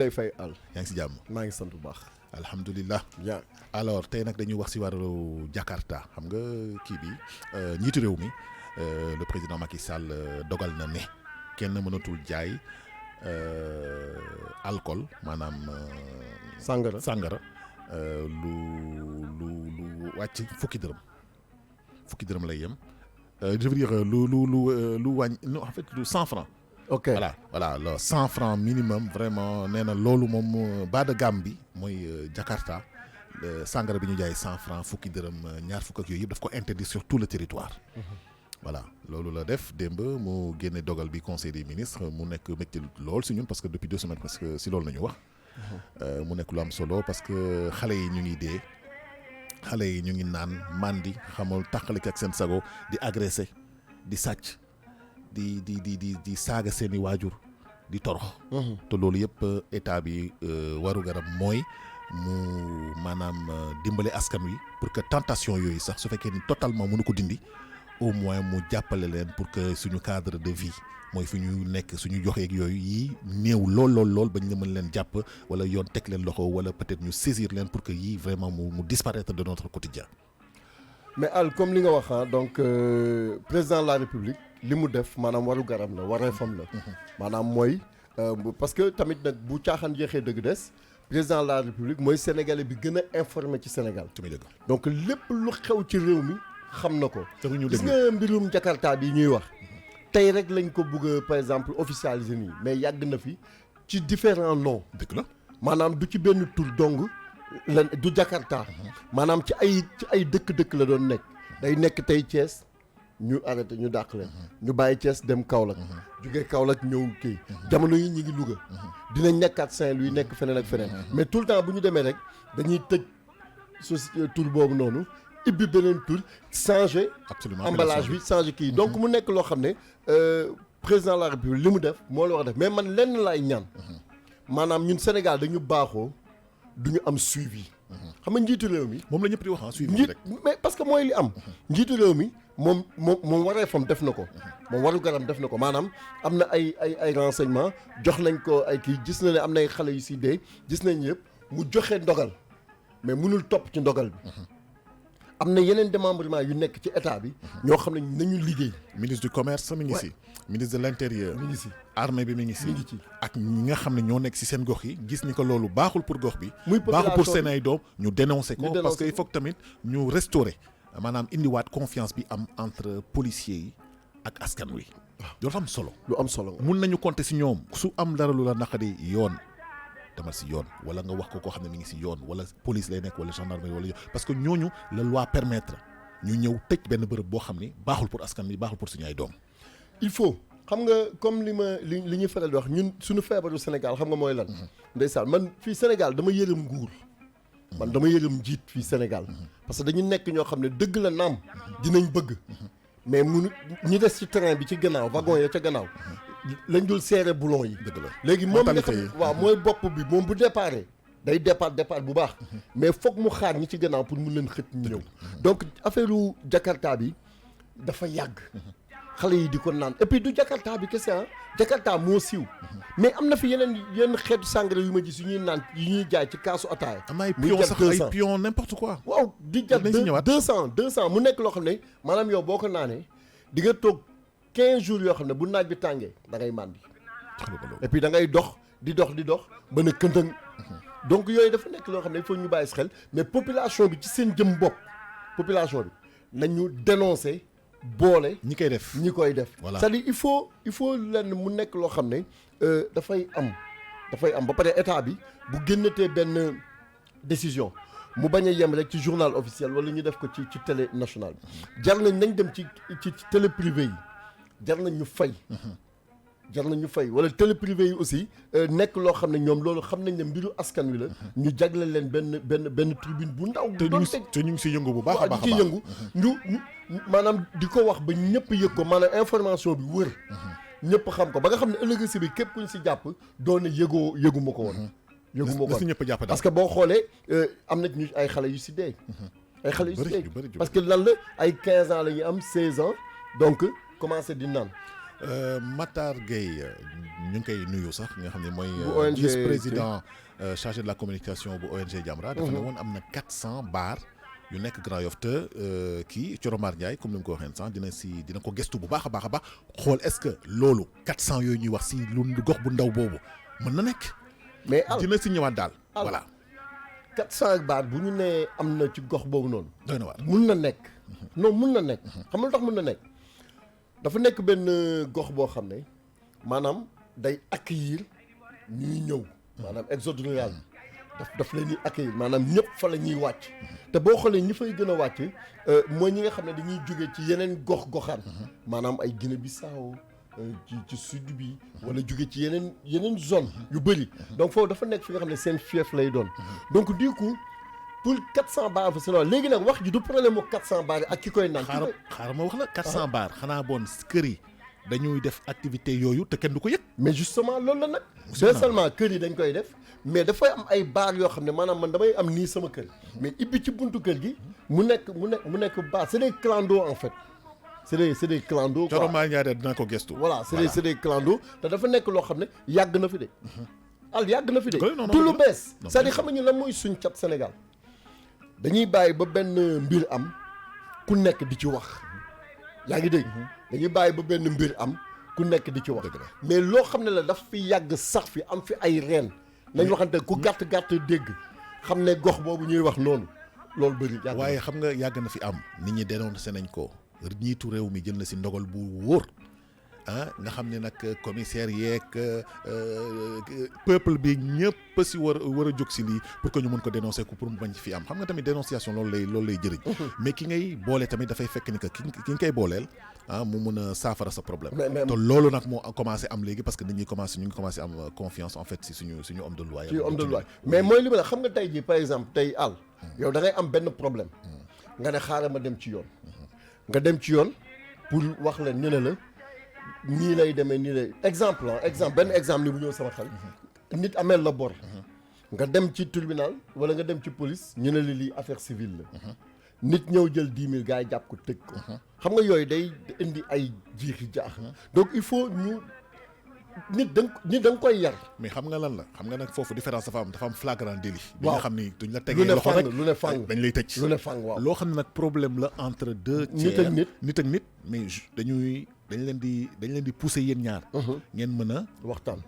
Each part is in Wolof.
lay fay àll. yaa ngi si jàmm. maa ngi sant bu baax. alhamdulilah. bien alors tey nag dañuy wax si wàllu Jakarta xam nga kii bi njiitu réew mi le président Macky Sall dogal na ne kenn mënatul jaay alcool maanaam. sàngara lu wàcc fukki dërëm lay yem. je veux dire lu wàññi non en fait lu 100 francs. ok voilà le 100 francs minimum vraiment nee na loolu moom bas de gamme bi mooy Jakarta sangara bi ñu jaay 100 francs fukki dërëm ñaar fukk ak yooyu yëpp daf ko interdit sur tout le territoire. voilà loolu la def démb mu génne dogal bi conseil des ministres mu nekk métti lool si ñun parce que depuis 2 semaines parce que si loolu nañu wax. mu nekk lu am solo parce que xale yi ñu ngi dee xale yi ñu ngi naan mandi xamul tàqalik ak seen sago di agressé di sàcc. di saaga seeni waajur di torox. te loolu yëpp état bi waru garam mooy mu maanaam dimbale askan wi pour que tentation yooyu sax su fekkee ni totalement mënu ko dindi au moins mu jàppale leen pour que suñu cadre de vie mooy fi ñu nekk suñu joxeeg yooyu yii néew lool bañ la mën leen jàpp wala yoon teg leen loxo wala peut-être ñu saisir leen pour que yii vraiment mu disparaître de notre quotidien. mais Al comme li nga wax donc président de la République li mu def maanaam waru garam la wareefam la. maanaam mooy parce que tamit nag bu caaxaan jeexee dëgg des président de la République mooy sénégalais bi gën a informé ci Sénégal. donc lépp lu xew ci réew mi xam na ko. gis nga mbirum Jakarta bi ñuy wax. tey rek lañ ko bëgg par exemple officialiser nii mais yàgg na fi ci différents noms. dëgg la maanaam du ci benn tur dong lan du Jakarta. maanaam ci ay dëkk la doon nekk. day nekk tey Thiès. ñu arrêté ñu dàq leen ñu bàyyi Thiès dem Kaolack jugee Kaolack ñëw kii jamono yi ñu ngi Louga dinañ nekkaat Saint-Louis nekk feneen ak feneen mais tout le temps bu ñu demee rek dañuy tëj tur boobu noonu ibbi beneen tur changé emballage bi changé kii donc mu nekk loo xam ne président de la République li mu def moo la war a def mais man lenn laay ñaan maanaam ñun Sénégal dañu baaxoo du ñu am suivi xam nga njiitu réew mi moom la ñëpp di wax suivi rek mais parce que mooy li am njiitu réew mi moom waree fam def na ko moom waru garam def na ko maanaam am na ay renseignement jox nañ ko ay kii gis na ne am na ay xale yu si dee gis nañ yëpp mu joxe ndogal mais mënul topp ci ndogal bi am na yeneen démembrement yu nekk ci état bi ñoo xam ne nañu liggéey. ministre du commerce mi ngi si. ministre de l'intérieur mi ngi si. armée bi mi ngi si. mi ngi ci ak ñi nga xam ne ñoo nekk si seen gox yi gis ni ko loolu baaxul pour gox bi. muy baaxul pour seen ay doom ñu dénoncer ko parce que il faut que tamit ñu restaurer maanaam indiwaat confiance bi am entre policiers yi ak askan wi. loolu am solo. lu am solo mun nañu compter si ñoom su am dara lu la naqari yoon. demal si yoon wala nga wax ko koo xam ne mi ngi si yoon wala police lay nekk wala gendarmerie wala parce que ñooñu la loi permettre ñu ñëw tëj benn bërëb boo xam ni baaxul pour askan bi baaxul pour suñu ay doom. il faut xam nga comme li ñuy faral di wax ñun suñu feebaru Sénégal xam nga mooy lan. ndeysaan man fii Sénégal dama yërëm nguur. man dama yërëm njiit fii Sénégal. parce que dañu nekk ñoo xam ne dëgg la naam. dinañ bëgg. mais ñi des ci train bi ci gannaaw wagon ya ca gannaaw. lañ dul serré boulon yi. dëgg la léegi moom nga xam waaw mooy bopp bi moom bu déparé day départ bu baax mais foog mu xaar ñi ci gannaaw pour mun leen xët ñu ñëw donc affaire u Jakarta bi dafa yàgg xale yi di ko naan et puis du Jakarta bi kese Jakarta moo siiw mais am na fi yenn xeetu sangara yu ma gis yu ñuy naan yu ñuy jaay ci kaasu ataaya am ay pion sax ay pion n'importe quoi waaw di jar 200 mu nekk loo xam ne maanaam yow boo ko naanee di nga toog 15 jours yoo xam ne bu naaj bi tàngee da ngay màndi et puis da ngay dox di dox ba ne këntëng donc yooyu dafa nekk loo xam ne il faut ñu bàyyi si xel mais population bi ci seen jëm bopp population bi nañu dénoncer boole ñi koy def voilà c'est-à-dire il faut lenn mu nekk loo xam ne dafay am ba pare état bi bu génnatee benn décision mu bañ a yem rek ci journal officiel wala ñu def ko ci télé nationale bi jar nañ dem ci télé privé yi jar nañ ñu fay wala télé privé yi aussi nekk loo xam ne ñoom loolu xam nañ ne mbiru askan wi la ñu jagle leen benn tribune bu ndaw te ñu ngi si yëngu bu baax a baax di ci yëngu ñu maanaam di ko wax ba ñëpp yëg ko maanaam information bi wër ñëpp xam ko ba nga xam ne ëllëg si bi képp kuñ si jàpp doone yëguma ko woon ñëpp jàpp parce que boo xoolee am na ñu ay xale yu si dee ay xale yu si dee parce que lan la ay 15 ans la ñuy am 16 ans donc commencé di naan Matar Gueye ñu ngi koy nuyu sax nga xam ne mooy ONG vice-président chargé de la communication bu ONG Jamra dafa ne woon am na 400 bars yu nekk Grand Yoff te kii Thioromar Ndiaye comme ni mu ko waxee sànq dina ko gëstu bu baax a baax xool est-ce que loolu 400 yooyu ñuy wax si lu gox bu ndaw boobu mën na nekk. mais dina si ñëwaat daal. voilà 400 bars bu ñu nee am na ci gox boobu noonu. doy na waar mun na nekk. non mun na nekk. xam nga lu tax mun na nekk dafa nekk benn gox boo xam ne maanaam day accueillir ñuy ñëw. maanaam exode rural daf leen di accueillir maanaam ñëpp fa la ñuy wàcc. te boo xoolee ñi fay gën a wàcc mooy ñi nga xam ne dañuy jóge ci yeneen gox-goxaan. maanaam ay Guinée Bissau ci sud bi. wala jóge ci yeneen zone yu bëri. donc foofu dafa nekk fi nga xam ne seen fief lay doon. donc du coup pour 400 bars fa si loolu léegi nag wax ji du problème mu 400 bars ak ki koy naan. xaaral ma wax la 400 bars xanaa bon kër yi dañuy def activité yooyu te kenn du ko yëg. mais justement loolu la nag. non seulement kër yi dañ koy def. mais dafay am ay baar yoo xam ne maanaam man damay am nii sama kër mais ibbi ci buntu kër gi mu nekk baar c'est des clandos en fait c'est des clandos quoi. Thioromar Ndiaye dina ko gestu. voilà c'est des clandos te dafa nekk loo xam ne yàgg na fi de. yàgg na fi de. du lu bees. c'est-à-dire xam nga ñu lan mooy suñ cat Sénégal dañuy bàyyi ba benn mbir am ku nekk di ci wax yaa ngi dégg. dañuy bàyyi ba benn mbir am ku nekk di ci wax. mais loo xam ne la daf fi yàgg sax fi am fi ay reen. nañ waxante ku gàtt dégg xam ne gox boobu ñuy wax noonu loolu bëri. waaye xam nga yàgg na fi am nit ñi dénoncé nañ ko ñiitu réew mi jël na si ndogal bu wóor nga xam ne nag commissaire yeeg peuple bi ñëpp si war a jóg si lii pour que ñu mën ko dénoncer ko pour mu bañ fi am xam nga tamit dénonciation loolu lay jëriñ. mais ki ngay boole tamit dafay fekk ni que ki nga koy booleel mu mun a saafara sa problème. te loolu nag moo commencé am léegi parce que nit ñi ñu ngi commencé am confiance en fait si suñu homme de loi. ci homme de loi mais mooy li ma la xam nga tey jii par exemple tey àll. yow da ngay am benn problème. nga ne xaaral ma dem ci yoon. nga dem ci yoon pour wax leen ñu ne la. nii lay demee nii lay benn exemple ni bu ñëw sama xel. nit ameel la bor. nga dem ci tribunal wala nga dem ci police ñu ne la lii affaire civile la. nit ñëw jël 10 000 gars yi jàpp ko tëj ko. xam nga yooyu day indi ay jiixi jaax. donc il faut ñu nit da nga koy yar. mais xam nga lan la xam nga nag foofu différence dafa am flagrant délit. waaw bi nga xam ni duñ la tegee loxo rek lu ne fang dañ lay tëj. lu ne fang waaw loo xam ne nag problème la entre deux tiers nit ak nit mais dañ leen di pousser yéen ñaar. ngeen mën a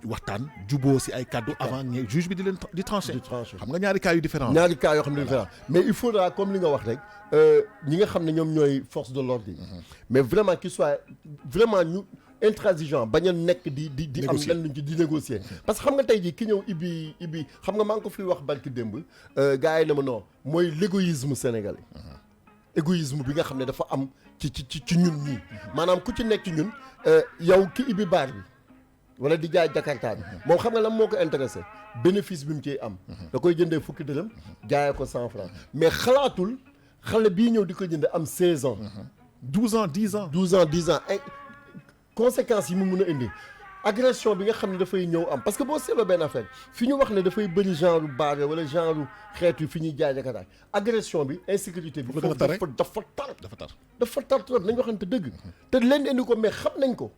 waxtaan juboo si ay kaddu avant juge bi di trancher. xam nga ñaari cas yu différent yoo xam ne différent mais il faudra comme li nga wax rek ñi nga xam ne ñoom ñooy force de l'ordre yi. mais vraiment qu'il soit vraiment ñu intransigeant bañ a nekk di am lenn luñ ci di négocier. parce que xam nga tey jii ki ñëw ibbi xam nga maa ngi ko fiy wax barki démb gars yi ne ma non mooy l'égoïsme sénégalais. égoïsme bi nga xam ne dafa am ci ñun ñii maanaam ku ci nekk ci ñun yow ki ibbi baar bi wala di jaay jakarta bi moom xam nga lan moo ko intéressé bénéfice bi mu ciy am da koy jëndee fukki dërëm jaayee ko 100 francs mais xalaatul xale bii ñëw di ko jënde am 16 ans 12 ans 10 ans ay conséquences yi mu mun a indi agression bi nga xam ne dafay ñëw am parce que boo seetloo benn affaire fi ñu wax ne dafay bëri genre baare wala genre xeetu fi ñuy jaay jakataay agression bi insécurité bi foofu dafa tar trop nañ waxante dëgg te leen indi ko mais xam nañ ko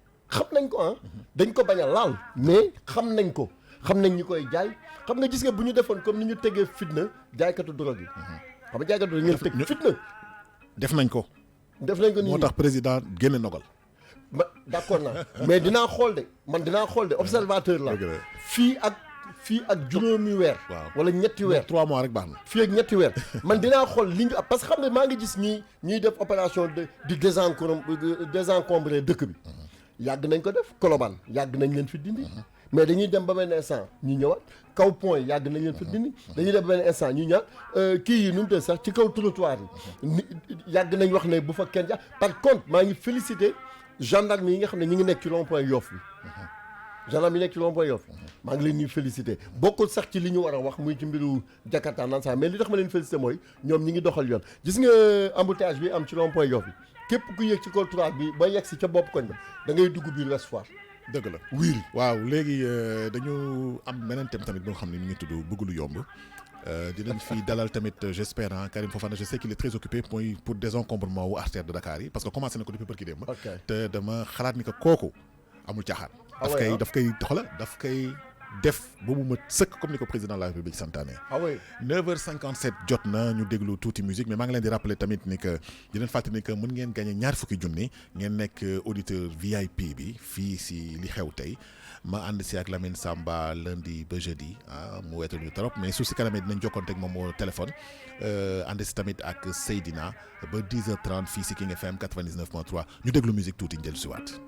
dañ ko bañ a laal mais xam nañ ñi koy jaay xam nga gis nga bu ñu defoon comme ni ñu tegee fitna jaaykatu drogue yi xam nga jaaykatu drogue ngeen teg fitna def nañ ko nii moo tax président génne ndogal d'accord naa mais dinaa xool de observateur la fii ak juróomi weer wala ñetti weer 3 mois rek baax na fii ak ñetti weer man dinaa xool li ñu parce que xam nga maa ngi gis ñuy def opération di désencombrer dëkk bi yàgg nañ ko def Colobane yàgg nañ leen fi dindi mais dañuy dem ba benn instant ñu ñëwaat kaw point yàgg nañ leen fi dindi dañuy dem ba benn instant ñu ñëwaat kii yi nu mu tee sax ci kaw trottoir yi yàgg nañ wax ne bu fa kenn par contre maa ngi féliciter gendarme yi nga xam ne ñu ngi nekk ci rond-point Yoff bi gendarme yi nekk ci rond-point Yoff maa ngi leen ñuy féliciter bokkul sax ci li ñu war a wax muy ci mbiru Jakarta naan sax mais li tax ma leen féliciter mooy ñoom ñi ngi doxal yoon gis nga embouteillage bi am ci rond-point Yoff bi képp ku yéeg ci kaw trottoir bi ba yegg si ca bopp koñ ba da ngay dugg biir Ouest Foire dëgg la wiiri waaw léegi dañu am beneen thème tamit boo xam ne mi ngi tudd bëgg lu yomb dinañ fi dalal tamit j'espère Karim Fofana je sais qu'il est très occupé pour désencombrement wu artère de Dakar yi parce que commencé na ko depuis bërki démb te dama xalaat ni que kooku amul caaxaan. Ah ouais, daf koy def ba mu mat sëkk comme ni ko président de la République santaane. 9h57 jot na ñu déglu tuuti musique mais maa ngi leen di rappeler tamit ni que di leen fàttali ni que mën ngeen gagné ñaar fukki junni ngeen nekk auditeur VIP bi fii si li xew tey ma ànd si ak Lamine Samba lundi ba jeudi mu weetal ñu trop mais su si kanamee dinañ jokkoonte ak moom téléphone ànd si tamit ak Seydina ba 10h30 fii si King FM 99.3 ñu déglu musique tuuti njël si waat.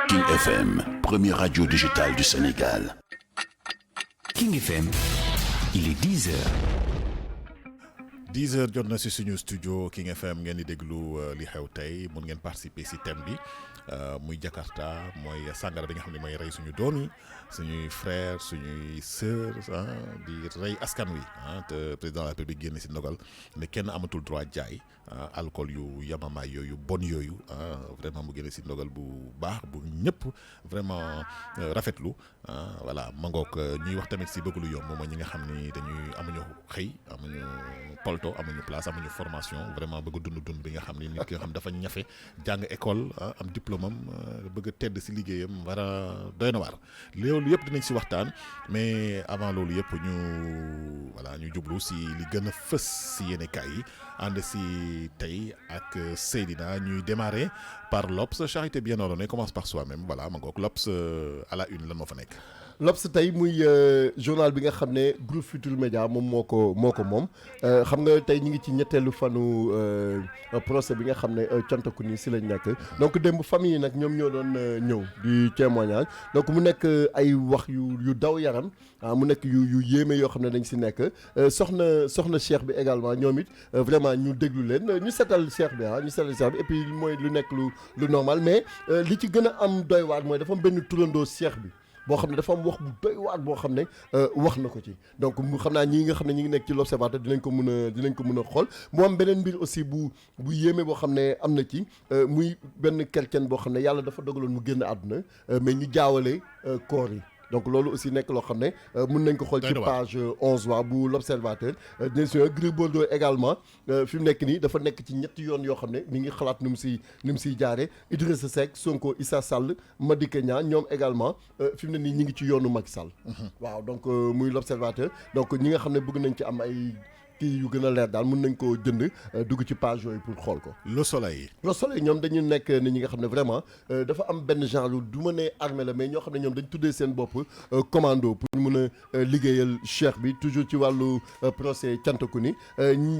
King FM, première radio digitale du Sénégal. King FM, il est 10h. 10h jot na si suñu studio King FM ngeen di déglu li xew tey mun ngeen participer si thème bi muy Jakarta mooy sàngara bi nga xam ne mooy rey suñu doom yi suñuy frères suñuy sœurs di rey askan wi te président de la République génn si ndogal ne kenn amatul droit jaay alcool yu yamamaay yooyu bon yooyu vraiment mu génne si ndogal bu baax bu ñëpp vraiment rafetlu voilà ma ngoog ñuy wax tamit si bëgg lu yomb mooy ñi nga xam ni amuñu xëy amuñu polto amuñu place amuñu formation vraiment bëgg dund bi nga xam ni nit ki nga xam dafa ñafe jàng école am diplôme am bëgg a tedd si liggéeyam war a doy na waar loolu yëpp dinañ si waxtaan mais avant loolu yëpp ñu jublu si li gën a fës si yéene kaay yi ànd si tey ak Seydina ñuy démarrer par l'Obs. Charité bien ordonnée commence par soi-même voilà ma ngoog l'Obs à la une lan moo fa nekk. l'Obs tey muy journal bi nga xam ne groupe Futurs Médias moom moo ko moom xam nga tey ñu ngi ci ñetteelu fanu procès bi nga xam ne cantaku ni si lañ nekk donc démb famille yi nag ñoom ñoo doon ñëw di témoignage donc mu nekk ay wax yu daw yaram mu nekk yu yéeme yoo xam ne dañ si nekk soxna Cheikh bi également ñoom it vraiment ñu déglu leen ñu setal Cheikh bi et puis mooy lu nekk lu normal mais li ci gën a am doy waar mooy dafa am benn turandoo Cheikh bi boo xam ne dafa am wax bu doy waar boo xam ne wax na ko ci donc mu xam naa ñii nga xam ne ñi ngi nekk ci l'Observateur dinañ ko mën a xool mu am beneen mbir aussi bu yéeme boo xam ne am na ci muy benn chrétien boo xam ne yàlla dafa dogaloon mu génn àdduna mais ñu jaawale koor yi donc loolu aussi nekk loo xam ne mun nañ ko xool ci page 11 waa bu l'Observateur. bien sûr Gris Bordeaux également fi mu nekk nii dafa nekk ci ñetti yoon yoo xam ne mi ngi xalaat ni mu siy jaaree Idrissa Seck Sonko Issa Sall Madické Niang ñoom également fi mu ne nii ñi ngi ci yoonu Macky Sall. waaw donc muy l'Observateur donc ñi nga xam ne bëgg nañ ci am ay kii yu gën a leer daal mën nañ koo jënd dugg ci page yooyu pour xool ko. Le Soleil ñoom dañu nekk nit ñi nga xam ne vraiment dafa am benn genre du ma ne armée la mais ñoo xam ne ñoom dañ tuddee seen bopp commando pour mën a liggéeyal cheikh bi toujours ci wàllu procès Thiantakouni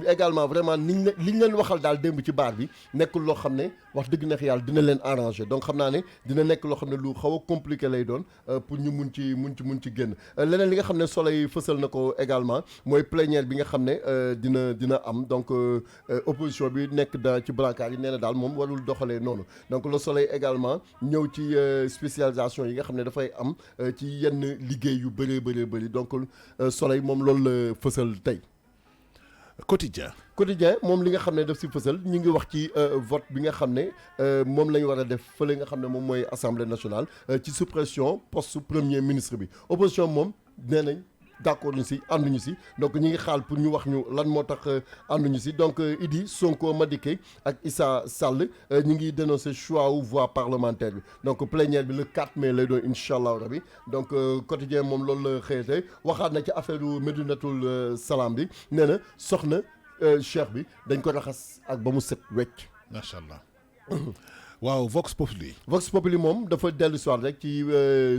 également vraiment liñ leen waxal daal démb ci baar bi nekkul loo xam ne wax dëgg neex yàlla dina leen arranger donc xam naa ne dina nekk loo xam ne lu xaw a compliqué lay doon pour ñu mun ci génn leneen li nga xam ne Soleil fësal na ko également mooy plénière bi nga xam ne dina am donc opposition bi nekk ci brancard yi nee na daal moom warul doxalee noonu donc le Soleil également ñëw ci spécialisation yi nga xam ne dafay am ci yenn liggéey yu bëri donc Soleil moom loolu la fësal tey. Quotidien moom li nga xam ne daf si fësal ñu ngi wax ci vote bi nga xam ne moom la ñu war a def fële nga xam ne moom mooy assemblée nationale ci suppression poste premier ministre bi opposition moom nee nañ d'accord ñu si ànduñu si donc ñi ngi xaal pour ñu wax ñu lan moo tax ànduñu si donc Idi Sonko Madické ak Issa Sall ñi ngi dénoncer choix wu voie parlementaire bi donc plénière bi le 4 mai lay doon incha allah rabi donc quotidien moom loolu la xëyatee waxaat na ci affaire Médinatoul Salam bi nee na soxna cheikh bi dañ ko raxas ak ba mu set wecc. macha allah. waaw Vox Populi moom dafa dellu soir rek ci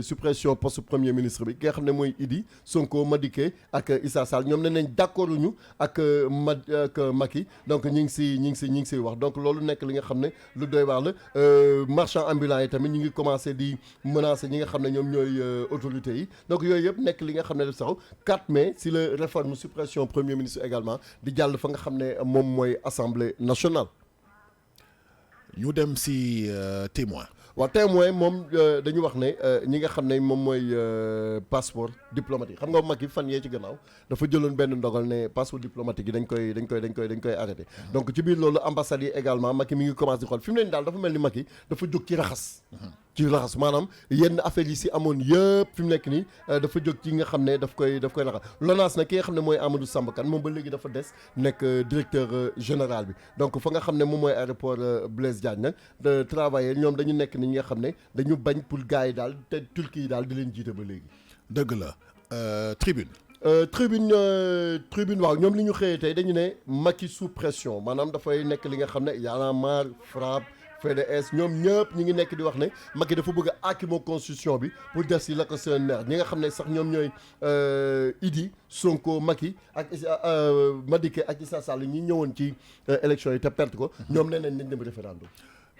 suppression poste premier ministre bi ki nga xam ne mooy Idi Sonko Madické ak Issa Sall ñoom ne nañ d'accord ñu ak Macky donc ñi ngi si wax donc loolu nekk li nga xam ne lu doy waar la marchand ambulant yi tamit ñu ngi commencé di menacer ñi nga xam ne ñoom ñooy autorités yi donc yooyu yëpp nekk li nga xam ne daf saxaw 4 mai si la réforme suppression premier ministre également di jàll fa nga xam ne moom mooy assemblée nationale. ñu dem si témoin. waaw témoin moom dañu wax ne ñi nga xam ne moom mooy passeport diplomatique xam nga Macky fan yee ci gannaaw dafa jëloon benn ndogal ne passeport diplomatique yi dañ koy arrêté donc ci biir loolu ambassade yi également Macky mi ngi commencé di xool fi mu ne nii daal dafa mel ni Macky dafa jóg ci raxas maanaam yenn affaires yi si amoon yëpp fi mu nekk nii dafa jóg ci nga xam ne daf koy raxas LONASE nag ki nga xam ne mooy Amadou Samba Kane moom ba léegi dafa des nekk directeur général bi donc fa nga xam ne moom mooy aéroport Blaise Diagne nag de travailleurs ñoom dañu nekk ni ñi nga xam ne dañu bañ pour gars yi daal te Turquie yi daal di leen jiite ba léegi. dëgg la tribune waaw ñoom li ñu xëyee tey dañu ne Macky sous pression maanaam dafay nekk li nga xam ne Y en a marre frappe FDS ñoom ñëpp ñi ngi nekk di wax ne Macky dafa bëgg a aakimoo constitution bi pour def si la ko seen neex ñi nga xam ne sax ñoom ñooy Idi Sonko Macky ak Madické ak Issa Sall ñi ñëwoon ci élection yi te perte ko ñoom nee nañ dem référendum.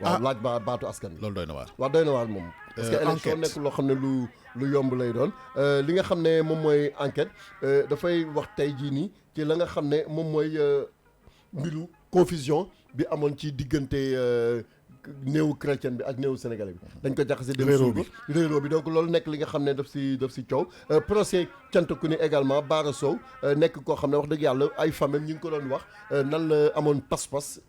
waaw laaj baatu askan bi. loolu doy na waar. waaw doy na waar moom. parce que élection nekk loo xam ne lu yomb lay doon li nga xam ne moom mooy enquête dafay wax tey jii nii ci la nga xam ne moom mooy mbiru confusion bi amoon ci diggante néewu chrétien bi ak néewu sénégalais bi dañ ko jaxase dem réeróo bi donc loolu nekk li nga xam ne daf si coow procès Thiantakouni également Bara Sow nekk koo xam ne wax dëgg yàlla ay famille ñi ngi ko doon wax nan la amoon pas-pas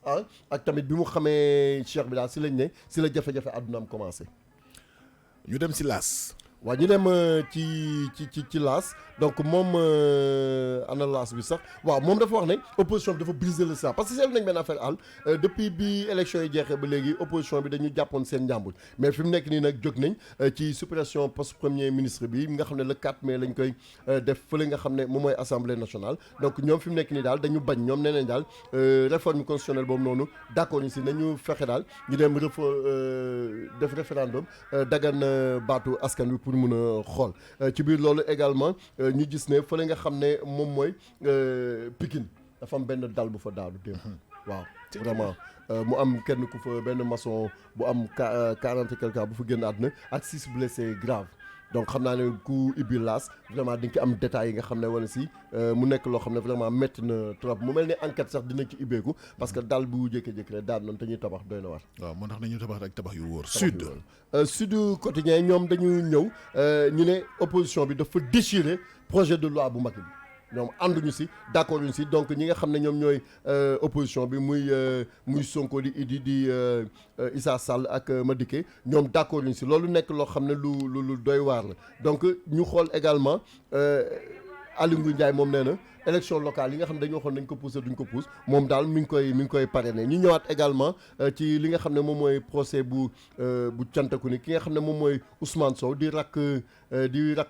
ak tamit bi mu xamee cheikh bi daal si lañ ne si la jafe-jafe àddunaam commencé. ñu dem si laas. waaw ñu dem ci laas donc moom ana laas bi sax waaw moom dafa wax ne opposition bi dafa briser le sang parce que seetlu nañ benn affaire àll depuis bi élection yi jeexee ba léegi opposition bi dañu jàppoon seen njàmbur mais fi mu nekk nii nag jóg nañ ci suppression poste premier ministre bi nga xam ne le 4 mai lañ koy def fële nga xam ne moom mooy assemblée nationale donc ñoom fi mu nekk nii daal dañu bañ ñoom nee nañ daal réforme constitutionnelle boobu noonu d'accord ñu si nañu fexe daal ñu dem def référendum dagan baatu askan wi pour mun a xool ci biir loolu également ñu gis ne fële nga xam ne moom mooy Pikine dafa am benn dal bu fa daanu démb waaw vraiment mu am kenn ku fa benn maçon bu am 40 et quelque ans bu fa génn àdduna ak 6 blessés graves donc xam naa ne ku ibbi laas vraiment di nga ci am détails yi nga xam ne wala si mu nekk loo xam ne vraiment métti na trop mu mel ni enquête sax dina ci ibbeeku parce que daal bu jékki-jékki rek daan noonu te ñuy tabax doy na war. waaw moo tax nañu tabax rek tabax yu wóor. Sud Quotidien ñoom dañu ñëw ñu ne opposition bi dafa déchirer projet de loi bu mag bi ñoom ànduñu si d'accord ñu si donc ñi nga xam ne ñoom ñooy opposition bi muy Sonko di Idi di Issa Sall ak Madické ñoom d'accord ñu si loolu nekk loo xam ne lu doy waar la donc ñu xool également Aly Ngouille Ndiaye moom nee na élection locale yi nga xam ne dañu waxoon nañ ko pousser duñ ko pousse moom daal mi ngi koy parrainé ñu ñëwaat également ci li nga xam ne moom mooy procès bu Thiantacouni ki nga xam ne moom mooy Ousmane Sow di rakk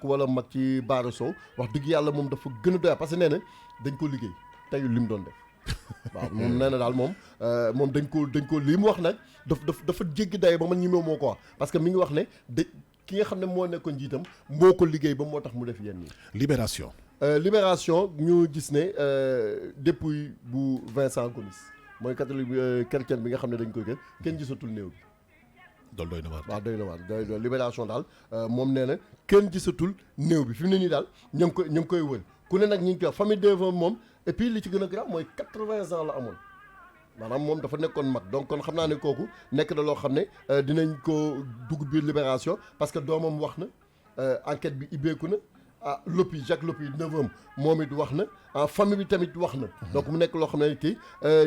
wala mag ci Bara Sow wax dëgg yàlla moom dafa gën a doy parce que nee na dañ ko liggéey teyul li mu doon def waaw moom nee na daal moom dañ ko li mu wax nag dafa jéggi daye ba man ñi moo ko wax parce que mi ngi wax ne ki nga xam ne moo nekkoon njiitam moo ko liggéey ba moo tax mu def yenn yi. Libération ñu gis ne depuis bu Vincent Gomis mooy catholique chrétien bi nga xam ne dañ koy gën kenn gisatul néew bi. loolu doy na waar. waaw doy na waar Libération daal moom nee na kenn gisatul néew bi fi mu ne nii daal ñu ngi koy wër ku ne nag ñu ngi koy wax famille Devon moom et puis li ci gën a grave mooy 80 ans la amoon. maanaam moom dafa nekkoon mag donc kon xam naa ne kooku nekk na loo xam ne dinañ ko dugg biir Libération parce que doomam wax na enquête bi ibbeeku na Lopi Jacques Lopi neveu moom it wax na famille bi tamit wax na. donc mu nekk loo xam ne kii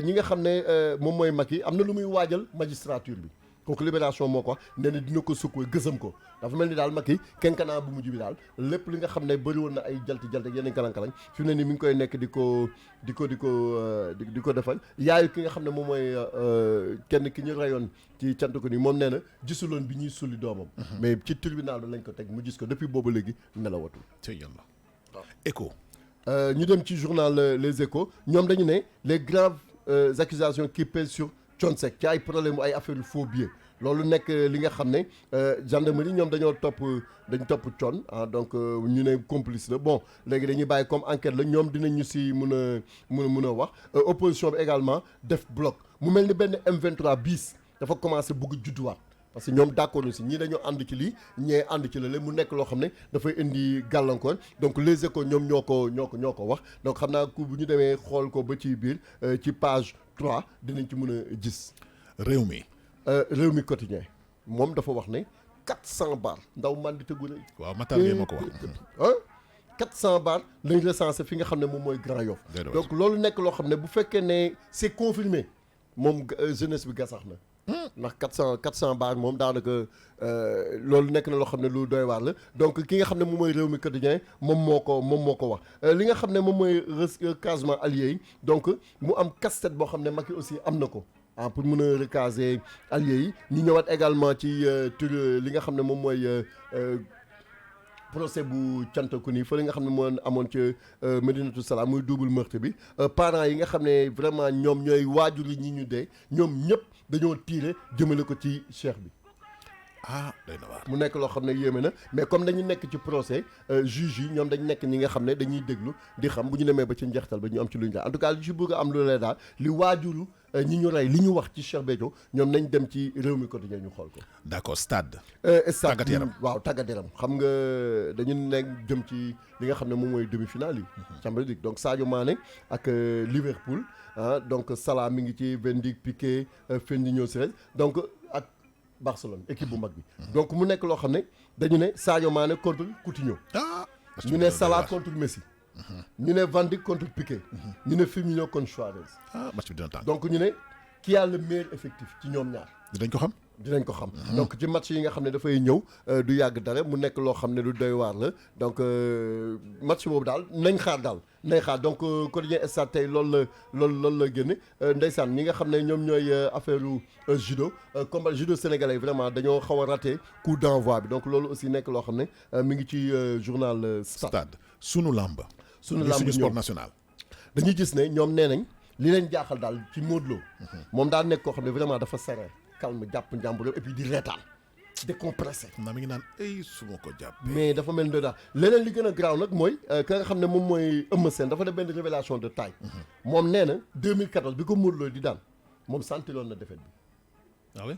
ñi nga xam ne moom mooy mag yi am na lu muy waajal magistrature bi kooku Libération moo ko wax nee na dina ko sukk gësam ko dafa mel ni daal mag yi kenkanaa bu mujj bi daal lépp li nga xam ne bëri woon na ay jalti yeneen kalang-kalang fi mu ne nii mi ngi koy nekk di ko defal yaayu ki nga xam ne moom mooy kenn ki ñu rayoon ci Thiantacouni moom nee na gisuloon bi ñuy sulli doomam. mais ci tribunal bi lañ ko teg mu gis ko depuis boobu léegi nelawatul. ci yàlla Écho. ñu dem ci journal Les Échos ñoom dañu ne les graves accusations qui pèsent sur Thione Seck ci ay problème ay affaire yu faux billets loolu nekk li nga xam ne gendarmerie ñoom dañu topp Thione donc ñu ne complice la bon léegi dañuy bàyyi comme enquête la ñoom dinañ ñu si mun a wax opposition bi également def bloc mu mel ni benn M23 bis dafa commencé bugg judduwaat parce que ñoom d'accord ñu si ñii dañoo ànd ci lii ñee ànd ci la mu nekk loo xam ne dafay indi gàllankoor donc Les Échos ñoom ñoo ko wax donc xam naa ku bu ñu demee xool ko ba ci biir ci page 3 dinañ ci mën a gis. Rewmi quotidien moom dafa wax ne 400 bar ndaw man di tëggu rëy. waaw Matar Gueye moo ko wax. 400 bar lañ recensé fi nga xam ne moom mooy Grand Yoff. donc loolu nekk loo xam ne bu fekkee ne c'est confirmé moom jeunesse bi gasax na. ndax 400 bar moom daanaka loolu nekk na loo xam ne lu doy waar la donc ki nga xam ne moom mooy Rewmi quotidien moom moo ko wax li nga xam ne moom mooy recasement alliés yi donc mu am casse-tête boo xam ne Macky aussi am na ko pour mën a recaser alliés yi ñu ñëwaat également ci li nga xam ne moom mooy procès bu Thiantacouni fa li nga xam ne moo amoon ca Médinatoul Salam muy double meurtre bi parents yi nga xam ne vraiment ñoom ñooy waajur yi ñi ñu dee ñoom ñëpp dañoo tiire jëmale ko ci cheikh bi. day na waar. mu nekk loo xam ne yéeme na mais comme dañu nekk ci procès juge yi ñoom dañu nekk ñi nga xam ne dañuy déglu di xam bu ñu demee ba ci njeextal ba ñu am ci lu ñu daal en tout cas li ci bëgg a am lu lay daal li waajuru ñi ñu rey li ñu wax ci Cheikh Béthio ñoom nañ dem ci Rewmi quotidien ñu xool ko. d'accord stade. tàggat yaram waaw tàggat yaram xam nga dañu nekk jëm ci li nga xam ne moom mooy demi-finale yi. Champions League donc Sadio Mané ak Liverpool donc Salah mi ngi ci Van Dijk Piqué Fernandinho donc ak Barcelone équipe bu mag bi. donc mu nekk loo xam ne dañu ne Sadio Mané contre Coutinho. ñu ne Salah contre Messi. ñu ne Van Dijk contre Piqué. ñu ne Firmino contre Suarez. match bi dina tàng. donc ñu ne qui a le meilleur effectif ci ñoom ñaar. dinañ ko xam. donc ci match yi nga xam ne dafay ñëw du yàgg dara mu nekk loo xam ne lu doy waar la donc match boobu daal nañ xaar donc quotidien stade tey loolu la génne ndeysaan ñi nga xam ne ñoom ñooy affaire judo combat judo sénégalais vraiment dañoo xaw a raté coup d'envoi bi donc loolu aussi nekk loo xam ne mi ngi ci journal stade. sunu lamb suñu sport national. dañuy gis ne ñoom nee nañ li leen jaaxal daal ci Modou Lo moom daal nekk koo xam ne vraiment dafa serein calme jàpp njàmbur et puis di reetaan décompressé. naa mi ngi naan ay su ma ko jàpp. mais dafa mel ni daal leneen li gën a garaaw nag mooy ka nga xam ne moom mooy Eumeu Sène dafa def benn révélation de taille. moom nee na 2014 bi ko Modou Lo di daan moom sentiroon na défaite bi. oui.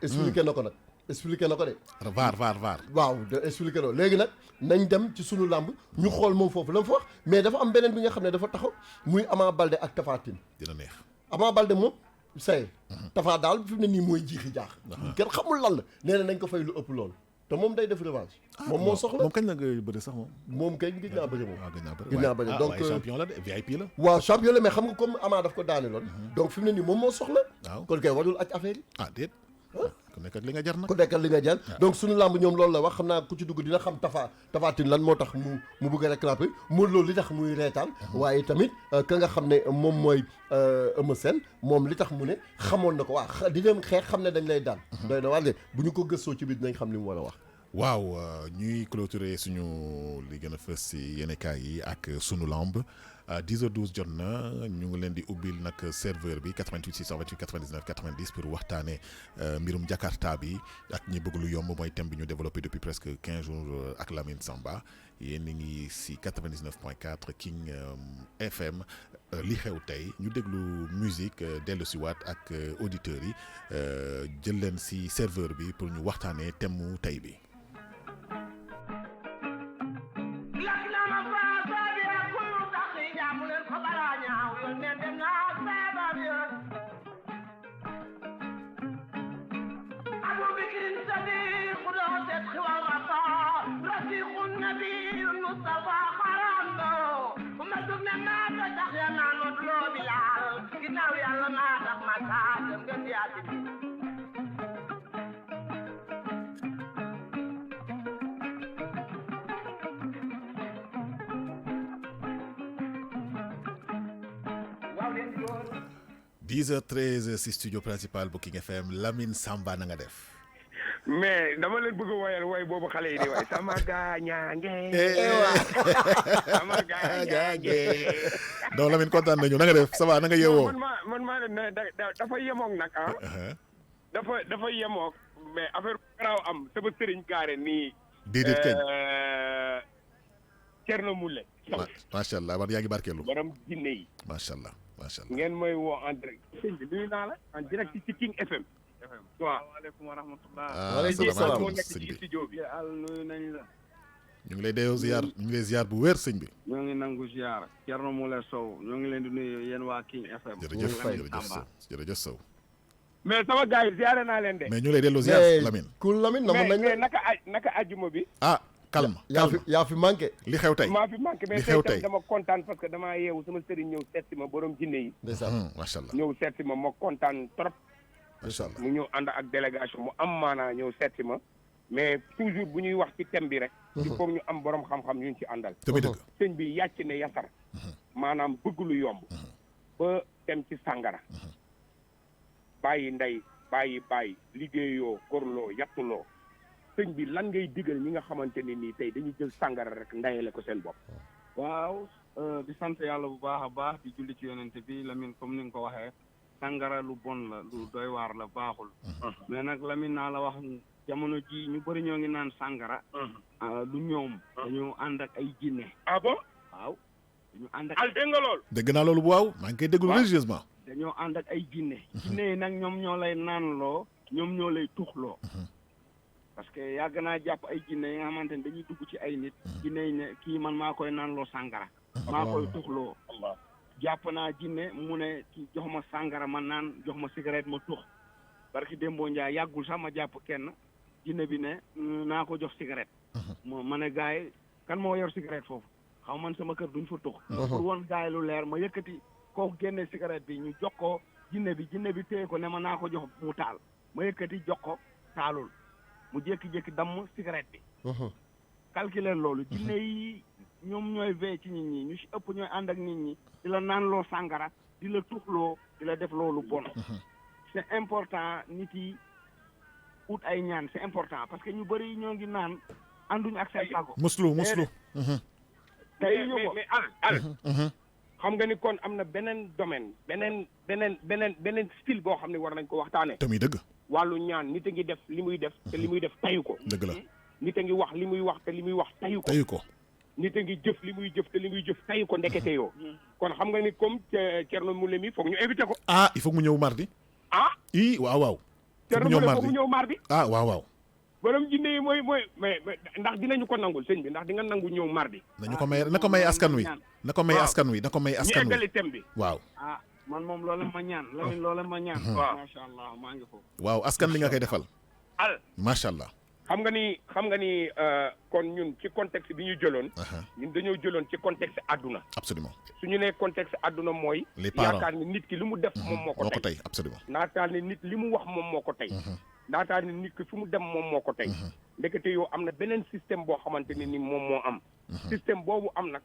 expliqué na ko nag. expliqué na ko de. vaar. waaw expliqué na léegi nag nañ dem ci sunu làmb ñu xool moom foofu la mu fa wax mais dafa am beneen bi nga xam ne dafa taxaw muy Ama Baldé ak Tapha Tine. dina neex. Ama Baldé moom. say Tapha daal fi mu ne nii mooy jiixi jaax kenn xamul lan la nee na nañ ko fay lu ëpp loolu te moom day def revanche. moom moo soxla moom kañ la nga bëri sax moom. moom kay gëj naa bëri moom. waaw gëj naa bëri gëj naa bëri donc waaye champion la de VIP la. waaw champion la mais xam nga comme Ama daf ko daane loon. donc fi mu ne nii moom moo soxla. waaw kon kay warul aj affaire yi. ah déet. ku nekk ak li nga jar nag. ku nekkal li nga jël donc suñu làmb ñoom loolu la wax xam naa ku ci dugg dina xam tafaatin lan moo tax mu bëgg a réclamer mu loolu li tax muy reetaan waaye tamit ka nga xam ne moom mooy Eumeu Sène moom li tax mu ne xamoon na ko waa di dem xeex xam ne dañ lay daan doy na waar de bu ñu ko gëstoo ci biir dinañ xam li mu war a wax waaw ñuy clôturer suñu li gën a fës si yéenekaay yi ak sunu lamb 10h12 jot na ñu ngi leen di ubbil nag serveur bi 88 628 99 90 pour waxtaanee mbirum Jakarta bi ak ñi bëgg lu yomb mooy thème bi ñu développé depuis presque 15 jours ak Lamine Samba yéen a ngi si 99.4 King FM li xew tey ñu déglu musique dellu si waat ak auditeurs yi jël leen si serveur bi pour ñu waxtaanee thème mu tey bi. Dix heures 13 si studio principal bu King FM Lamine Samba na nga def. mais dama leen bëgg a woyal woy boobu xale yi di woy sama gaañaange. sama gaañaange. donc Lamine kontaan nañu na nga def ça va na nga yeewoo. man maa leen ne dafa yemoog nag ah. dafa yemoog mais affaire bu garaaw am sama sëriñ gaare nii. déedéet keñ. Thierno Moule. macha allah man yaa ngi barkeelu. borom jinne yi. macha allah macha allah. ngeen mooy woo en direct. sëñ bi nuyu naa la en direct ci King FM. waaw waaleykum wa rahmatulah. waaleykum salaam moo nekk sëñ ci bi studio bi. al nuyu nañ la. ñu ngi lay delloo ziar ñu ngi lay ziar bu wér sëñ bi. ñoo ngi nangu ziar. Thierno Moule Sow ñoo ngi leen di nuyu yéen waa King FM. jërëjëf jërëjëf Sow jërëjëf Sow. mais sama gars yi ziare naa leen de. mais ñu ngi lay delloo ziar Lamine. ku Lamine na mën nañ mais naka ajjuma bi. ah calme. yaa fi manqué li xew tey. maa fi manqué mais li xew tey tey dama kontaan parce que damaa yeewu sama sëriñ ñëw seet si ma borom jinne yi. ndeysaan macha allah ñëw seet si ma kontaan trop. macha allah mu ñëw ànd ak délégation mu am maanaa ñëw seet si ma mais toujours bu ñuy wax ci thème bi rek. il faut ñu am borom xam-xam ñu ci àndal. tamit dëgg. sëñ bi yàcc ne yasar. maanaam bëgg lu yomb. ba dem ci sàngara. bàyyi ndey bàyyi liggéeyoo gorloo yattuloo sëñ bi lan ngay digal ñi nga xamante ne nii tey dañuy jël sàngara rek ndayale ko seen bopp. waaw di sant yàlla bu baax a baax di julli ci yonente bi Lamine comme ni nga ko waxee sàngara lu bon la lu doy waar la baaxul. mais nag Lamine naa la wax jamono ji ñu bëri ñoo ngi naan sàngara. du ñoom. dañoo ànd ak ay jinne. ah bon waaw. dañu ànd ak al dégg nga lool. dégg naa loolu bu waaw maa ngi koy déglu religieusement. dañoo ànd ak ay jinne. jinne yi nag ñoom ñoo lay naanloo ñoom ñoo lay tuxloo. parce que yàgg naa jàpp ay jinne yi nga xamante ne dañuy dugg ci ay nit. jinne yi ne kii man maa koy naanloo sàngara. maa koy tuxloo. jàpp naa jinne mu ne kii jox ma sàngara ma naan jox ma cigarette ma tux. barki Dembo Ndiaye yàggul sax ma jàpp kenn jinne bi ne naa ko jox cigarette. ma ne gars yi kan moo yor cigarette foofu xaw man sama kër duñ fa tux. pour woon gars yi lu leer ma yëkkati kooku génne cigarette bi ñu jox ko jinne bi téye ko ne ma naa ko jox mu taal ma yëkkati jox ko taalul mu jékki-jékki damm cigarette bi. calculer loolu jinne yi ñoom ñooy vee ci nit ñi ñu si ëpp ñooy ànd ak nit ñi di la naanloo sàngara di la tuxloo di la def loolu bon. c'est important nit yi ut ay ñaan c'est important parce que ñu bëri ñoo ngi naan ànduñu ak seen sago. muslu. tey mais al xam nga ni kon am na beneen domaine beneen style boo xam ne war nañ ko waxtaanee. tamit dëgg. wàllu ñaan nit a ngi def li muy def te li muy def tayu ko. dëgg la. nit a ngi wax li muy wax te li muy wax tayu ko. tayu ko. nit a ngi jëf li muy jëf te li muy jëf tayu ko ndekete yoo. kon xam nga ni comme Thierno Moule mi foog ñu invité ko. ah il faut mu ñëw mardi. ah. waaw. Thierno Moule foog mu ñëw mardi. ah waaw. borom jinne yi mooy mais ndax dinañu ko nangul sëñ bi ndax di nga nangu ñëw mardi. nañu ko may na ko may askan wi. na ko may askan wi ñu eggali thème bi. waaw. ah man moom loola ma ñaan Lamine loola ma ñaan. waaw macha allah maa ngi foofu. waaw askan li nga koy defal. al macha allah. xam nga ni kon ñun ci contexte bi ñu jëloon. ñun dañoo jëloon ci contexte àdduna. absolument su ñu nee contexte àdduna mooy. les parents yaakaar ni nit ki li mu def moom moo ko tey. absolument. naataal ni nit li mu wax moom moo ko tey. naataal ni nit ki fu mu dem moom moo ko tey. ndekete yow am na beneen système boo xamante ne ni moom moo am. système boobu am nag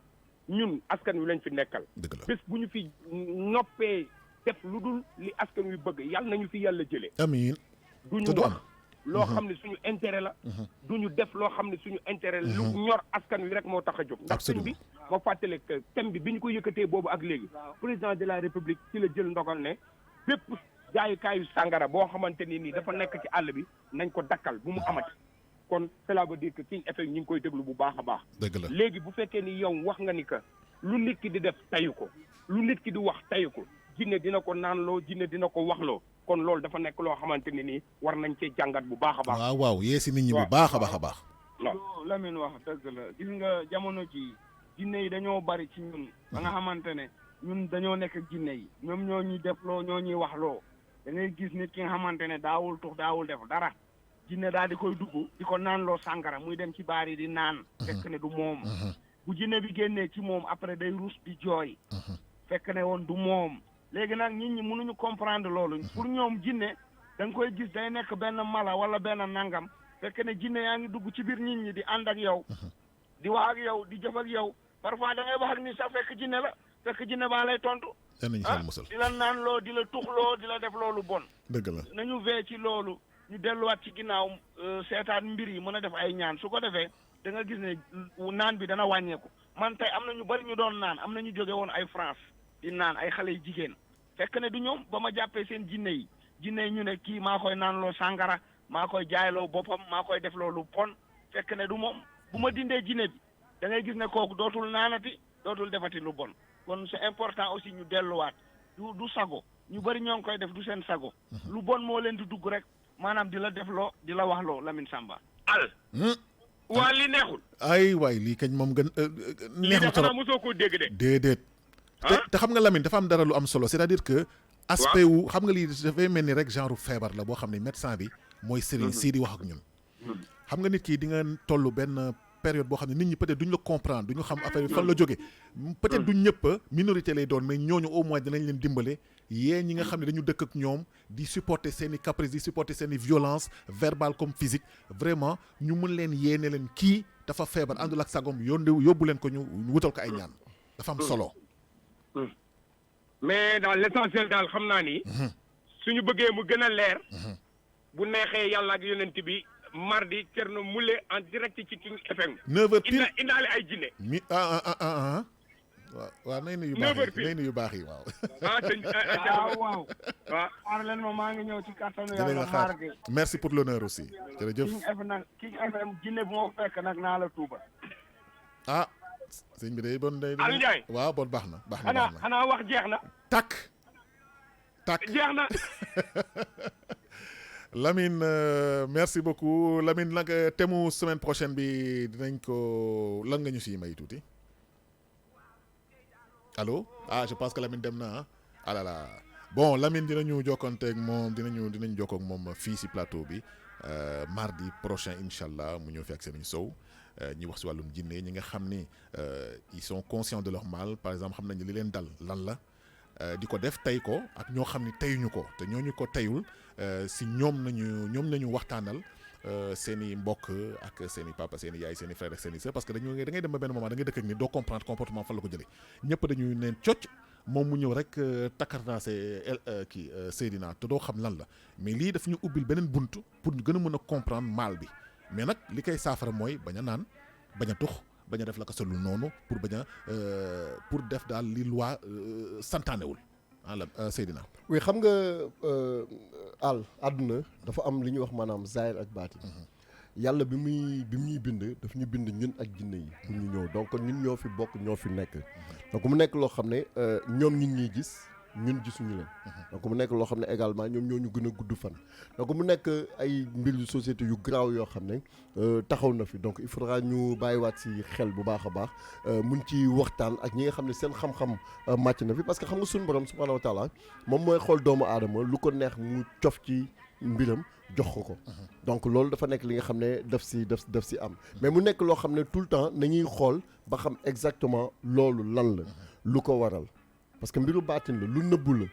ñun askan wi lañ fi nekkal. dëgg la bés bu ñu fi noppee def lu dul li askan wi bëgg yàlla nañu fi yàlla jëlee. amiin du ñu wax loo xam ne suñu intérêt la. du ñu def loo xam ne suñu intérêt la. lu ñor askan wi rek moo tax a jóg. ndax sëñ bi moo fàttale que thème bi ñu ko yëkkatee boobu ak léegi. président de la république ci la jël ndogal ne bépp jaayukaayu sàngara boo xamante ni nii dafa nekk ci àll bi nañ ko dakkal bu mu amati. kon cela veut dire que King FM ñu ngi koy déglu bu baax a baax. dëgg la léegi bu fekkee ni yow wax nga ni que lu nit ki di def tayu ko lu nit ki di wax tayu ko jinne dina ko naanloo jinne dina ko waxloo kon loolu dafa nekk loo xamante ne nii war nañ cee jàngat bu baax a baax. waaw yee si nit ñi bu baax a baax a baax. waaw Lamine wax dëgg la gis nga jamono ji jinne yi dañoo bari ci ñun ba nga xamante ne ñun dañoo nekk ak jinne yi ñoom ñoo ñuy defloo ñoo ñuy waxloo da ngay gis nit ki nga xamante ne daawul tux daawul def dara jinne daal di koy dugg di ko naanloo sàngara muy dem ci baar yi di naan fekk ne du moom bu jinne bi génnee ci moom après day ruus di jooy fekk ne woon du moom léegi nag nit ñi mënuñu comprendre loolu pour ñoom jinne da nga koy gis day nekk benn mala wala benn nangam fekk ne jinne yaa ngi dugg ci biir nit ñi di ànd ak yow di wax ak yow di jëf ak yow parfois da ngay wax ak ni sax fekk jinne la fekk jinne baa lay tontu di la naan loo di la tuxloo di la def loolu bon dëgg la nañu vee ci loolu ñu delluwaat ci ginnaaw seetaan mbir yi mën a def ay ñaan su ko defee da nga gis ne naan bi dana wàññeeku man tey am na ñu bari ñu doon naan am na ñu jóge woon ay France di naan ay xale yu jigéen fekk ne du ñoom ba ma jàppee seen jinne yi ñu ne kii maa koy naanloo sàngara maa koy jaayloo boppam maa koy def loolu pon fekk ne du moom bu ma dindee jinne bi da ngay gis ne kooku dootul naanati dootul defati lu bon kon c'est important aussi ñu delluwaat du sago ñu bari ñoo ngi koy def du seen sago lu bon moo leen di dugg rek maanaam di la def loo di la wax loo Lamine Samba waa li neexul ay waay lii kañ moom gën neex na trop mosoo koo dégg de déedéet te xam nga Lamine dafa am dara lu am solo c'est-à-dire que aspect wu xam nga lii dafay mel ni rek genre feebar la boo xam ne médecin bi mooy sëriñ sii di wax ak ñun xam nga nit ki di nga toll benn période boo xam ne nit ñi peut-être duñ la comprendre duñu xam affaire bi fan la jógee peut-être duñ ñëpp minorité lay doon mais ñooñu au moins dinañ leen dimbale yee ñi nga xam ne dañu dëkk ak ñoom di supporter seen i caprice di supporter seen i violence verbale comme physique vraiment ñu mën leen yéene leen kii dafa feebar àndul ak sagom yóbbu leen ko ñu wutal ko ay ñaan dafa am solo mais dans l'essentiel daal xam naa ni suñu bëggee mu gën a leer bu neexee yàlla ak yonent bi mardi Thierno Moule en direct ci King FM 9h pile indaale ay jinne waaw nay na yu baax yi nay na yu baax yi waaw waaw xaar leen ma maa ngi ñëw ci kattanu dinañ la xaar merci pour l'honneur aussi jërëjëf King FM jinne bu ma fekk nag naa la tuuba sëñ bi day bon day Aliou Ndiaye waaw bon baax na xanaa wax jeex na takk jeex na Lamine merci beaucoup Lamine nag thème semaine prochaine bi dinañ ko lan nga ñu siy may tuuti allo je pense que Lamine dem na ah là là bon Lamine dinañu jokkanteeg moom dinañ jokkoo ak moom fii si plateau bi mardi prochain incha allah mu ñëw fi ak Serigne Sow ñi wax si wàllum jinne ñi nga xam ni ils sont conscients de leur mal par exemple xam nañu li leen dal lan la di ko def tey ko ak ñoo xam ni teyuñu ko te ñooñu ko teyul si ñoom nañu waxtaanal seen i mbokk ak seen i papa seen i yaay seen i frère ak seen i sœur parce que da ngay dem ba benn moment da ngay dëkk ak ni doo comprendre comportement fan la ko jëlee ñëpp dañuy neen cocc moom mu ñëw rek takkarnaase Seydina te doo xam lan la mais lii daf ñu ubbil beneen bunt pour ñu gën a mën a comprendre mal bi mais nag li koy saafara mooy bañ a naan bañ a tux bañ a def la ko solul noonu pour bañ a pour def daal li loi santaanewul Seydina. oui xam nga àdduna dafa am li ñuy wax maanaam zahir ak baatin yàlla bi muy bind daf ñu bind ñun ak jinne yi pour ñu ñëw donc ñun ñoo fi bokk ñoo fi nekk donc mu nekk loo xam ne ñoom ñun ñuy gis ñun gisuñu leen donc mu nekk loo xam ne également ñoom ñoo ñu gën a gudd fan donc mu nekk ay mbir yu société yu garaaw yoo xam ne taxaw na fi donc il faudra ñu bàyyiwaat si xel bu baax a baax mun ci waxtaan ak ñi nga xam ne seen xam-xam màcc na fi parce que xam nga suñu borom subhanahu wa taala moom mooy xool doomu aadama lu ko neex mu cof ci mbiram jox ko donc loolu dafa nekk li nga xam ne daf si am mais mu nekk loo xam ne tout le temps nañuy xool ba xam exactement loolu lan la lu ko waral parce que mbiru baatin la lu nëbbu la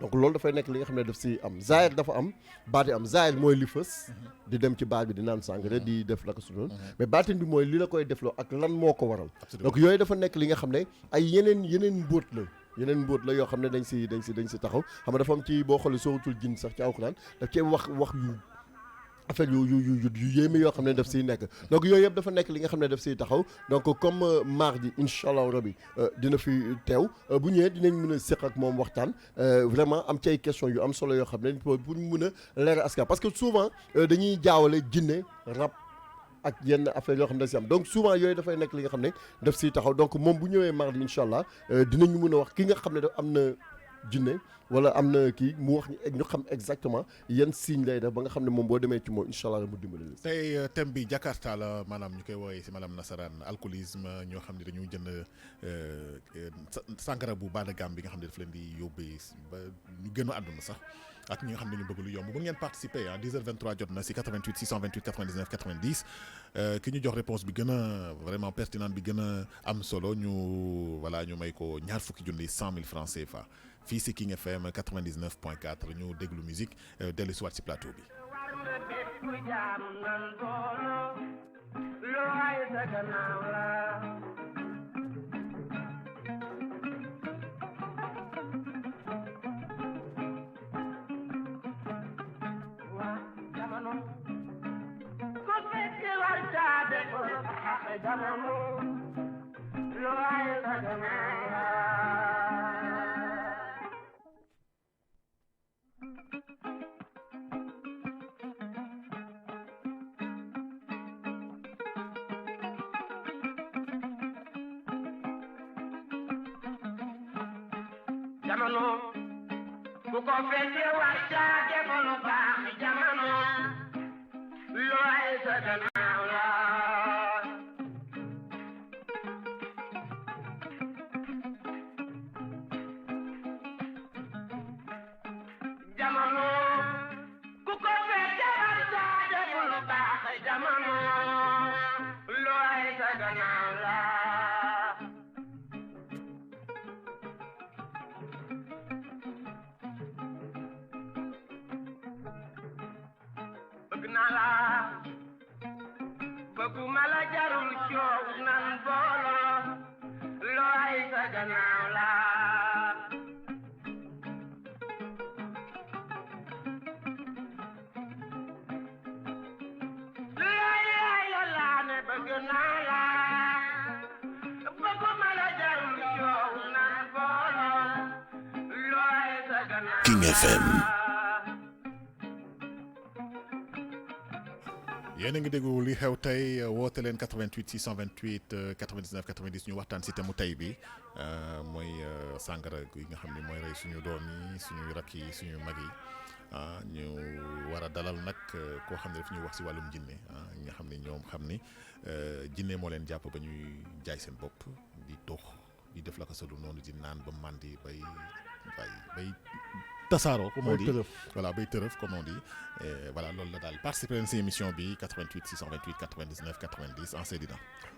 donc loolu dafay nekk li nga xam ne daf si am zaahir dafa am baati am zaahir mooy li fës di dem ci baar bi di naan sàngara di def la ko su doon mais baatin bi mooy li la koy defloo ak lan moo ko waral donc yooyu dafa nekk li nga xam ne ay yeneen mbóot la yoo xam ne dañ si taxaw xam nga dafa am ci boo xoolee sooratul jinn sax ci alxuraan daf cee wax yu affaire yu yéeme yoo xam ne daf siy nekk donc yooyu yëpp dafa nekk li nga xam ne daf siy taxaw donc comme mardi incha allah rabi dina fi teew bu ñëwee dinañ mën a séq ak moom waxtaan vraiment am ci ay questions yu am solo yoo xam ne pour mën a leeral askan parce que souvent dañuy jaawale jinne rab ak yenn affaire yoo xam ne da si am donc souvent yooyu dafay nekk li nga xam ne daf siy taxaw donc moom bu ñëwee mardi incha allah dinañu mën a wax ki nga xam ne daf am na jinne wala am na kii mu wax ñu xam exactement yan signe lay def ba nga xam ne moom boo demee ci moom incha allah mu dimbali la. tey thème bi Jakarta la maanaam ñu koy woowee si maanaam nasaraan alcoolisme ñoo xam ne dañu jënd sangara bu bas de gamme bi nga xam ne daf leen di yóbbee ba ñu gën a àdduna sax ak ñi nga xam ne ñu bëgg lu yomb bu ngeen participer 10h23 jot na si 88 628 99 90 ki ñu jox réponse bi gën a vraiment pertinente bi gën a am solo ñu may ko ñaar fukki junni 100 000 francs CFA. fii si King FM 99.4 ñu déglu musique dellu si waat si plateau bi. Jamano ku ko fekke wacca demono baax jamano looy sa gannaaw la jamano ku ko fekke wacca demono baax jamano looy sa gannaaw la bëgguma la jarul coow nan boolo looy sa gannaaw la looy laa ne bëgg naa la bëgguma la jarul coow nan boolo looy sa gannaaw King FM. yéen a ngi déglu li xew tey woote leen 88 628 99 90 ñu waxtaan si thème tey bi mooy sàngara yi nga xam ne mooy rey suñu doom yi suñu rakk yi suñu mag yi ñu war a dalal nag koo xam ne daf ñuy wax si wàllum jinne ñi nga xam ne ñoom xam ni jinne moo leen jàpp ba ñuy jaay seen bopp di tox di def la ko sadu noonu di naan ba màndi bay tasaaroo comme on dit voilà bay tërëf comme on dit voilà loolu la daal participer leen si émission bi 88 628 99 90 en Seydina.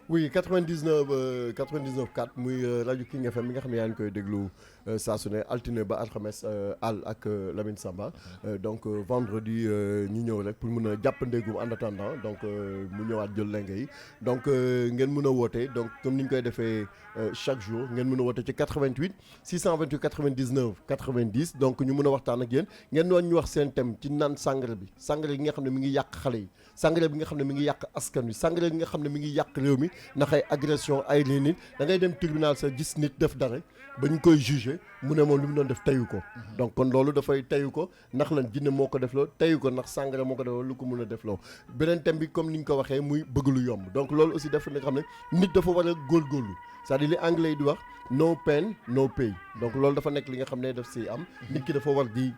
oui 99.4 muy rajo King FM mi nga xam ne yaa ngi koy déglu saa su ne altine ba alxames àll ak Lamine Samba donc vendredi ñu ñëw rek pour mun a jàppandegum en attendant donc mu ñëwaat jël lenge yi donc ngeen mun a woote donc comme ni ñu koy defee chaque jour ngeen mun a woote ci 88 628 99 90 donc ñu mun a waxtaan ak yéen ngeen doon ñu wax seen thème ci naan sàngara bi gi nga xam ne mi ngi yàq xale yi sàngara bi nga xam ne mi ngi yàq askan wi sàngara bi nga xam ne mi ngi yàq réew mi ndax ay agression ay lii nit da ngay dem tribunal sa gis nit def dara ba ñu koy jugé mu ne moom li mu doon def teyu ko donc kon loolu dafay teyu ko ndax lan jinne moo ko defloo teyu ko ndax sàngara moo ko defloo lu ko mun a defloo beneen thème bi comme ni ñu ko waxee muy bëgg lu yomb donc loolu aussi dafa nga xam ne nit dafa war a góorgóorlu c'est-à-dire li anglais yi di wax no pain no pay donc loolu dafa nekk li nga xam ne daf si am nit ki dafa war di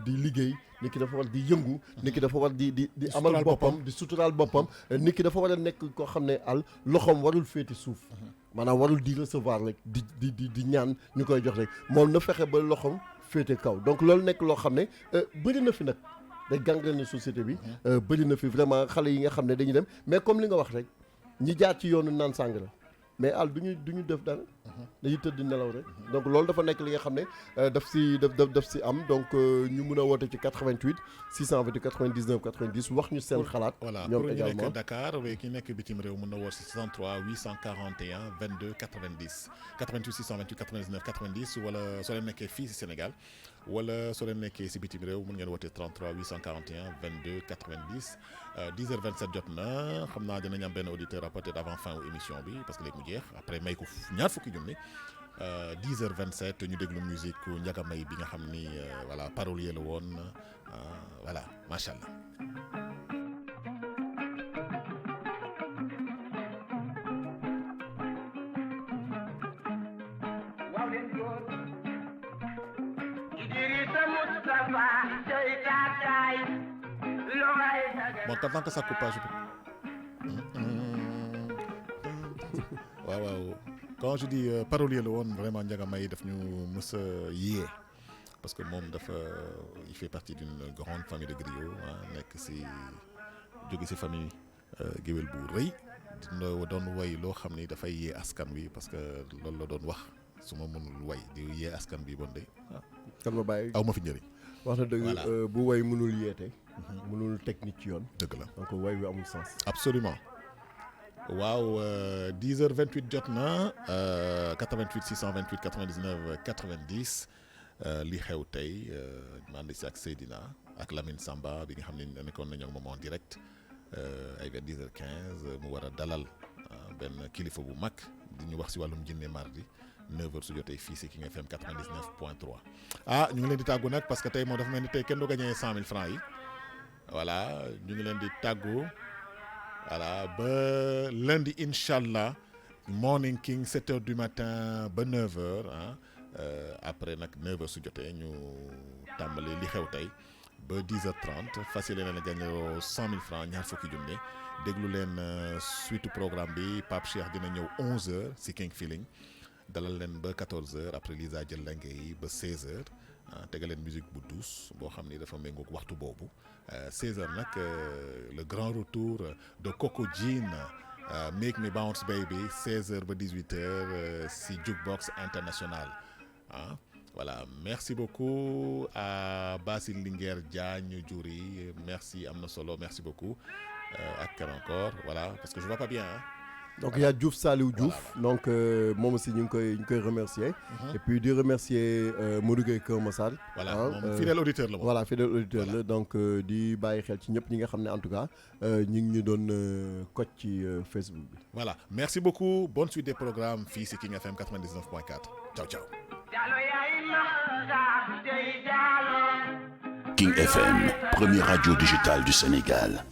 liggéey nit ki dafa war di yëngu nit ki dafa war di amal boppam di suturaal boppam nit ki dafa war a nekk koo xam ne loxoom warul féeti suuf maanaam warul di recevoir rek di ñaan ñu koy jox rek moom na fexe ba loxoom féete kaw donc loolu nekk loo xam ne bëri na fi nag day gangrène société bi bëri na fi vraiment xale yi nga xam ne dañuy dem mais comme li nga wax rek ñi jaar ci yoonu naan sàngara mais duñu def dara dañuy tëdd nelaw rek donc loolu dafa nekk li nga xam ne daf si am donc ñu mun a woote ci 88 628 99 90 wax ñu seen xalaat. voilà ñoom pour ñu également nekk Dakar waaye ki nekk bitim réew mën na woote si 63 841 22 90 88 628 99 90 wala soo leen nekkee fii si Sénégal wala soo leen nekkee si bitim réew mën ngeen woote 33 841 22 90 10h27 jot na xam naa dinañ am benn auditeur peut-être avant fin wu émission bi parce que léegi mu jeex après may ko ñaar fukki junni 10h27 ñu déglu musique Ndiaga May bi nga xam ni voilà parolier la woon voilà macha allah. waaw leen góor Idrissa Moustapha Sey Tataay loxay saga bon tant que ça coupe pas je peux. waaw quand je dis parolier la woon vraiment Ndiaga May daf ñu mës a yee parce que moom dafa il fait partie d'une grande famille de griots nekk si jóge si famille géwél bu rëy doon woy loo xam ni dafay yee askan wi parce que loolu la doon wax su ma mënul woy di yee askan bi bon de kan ma bàyyi aw ma fi njëriñ. wax na dëgg Voilà. bu woy mënul yeete mënul teg nit ci yoon dëgg la. donc woy bi amul sens absolument waaw 10h28 jot na 88 628 99 90 li xew tey ma ànd si ak Seydina ak Lamine Samba bi nga xam ne nekkoon nañu ak moom en direct ay vers 10h15 mu war a dalal benn kilifa bu mag di ñu wax si wàllum jinne mardi 9h su jotee fii si King FM 99.3 ñu ngi leen di tàggu nag parce que tey moom dafa mel ni tey kenn du gagné 100 000 francs yi voilà ñu ngi leen di tàggu. Voilà ba lundi incha allah morning king 7h du matin ba 9h après nag 9h su jotee ñu tàmbali li xew tey ba 10h30 fas yéene leen a gagné 100 000 francs ñaar fukki junne déglu leen suite programme bi Pape Cheikh dina ñëw 11h si King Feeling dalal leen ba 14h après Lisa jël la ngay ba 16h tegal leen musique bu douce boo xam ni dafa méngoog waxtu boobu 16h nag le grand retour de Coco Jean Make Me Bounce Baby 16h ba 18h si Jukebox International voilà merci beaucoup à Basile Linguère Diagne Diouri merci am na solo merci beaucoup ak kan encore voilà parce que je vois pas bien donc il y a Diouf Saliou Diouf voilà. Donc moom aussi ñu ngi koy remercier et puis di remercier Modou Gueye Kër Massar voilà moom fidèle auditeur la moom voilà fidèle auditeur la donc di bàyyi xel ci ñëpp ñi nga xam ne en tout cas ñu ngi ñu doon coach ci Facebook bi voilà merci beaucoup bonne suite des programmes fii si King FM 99.4 ciao ciao King FM, première radio digitale du Sénégal.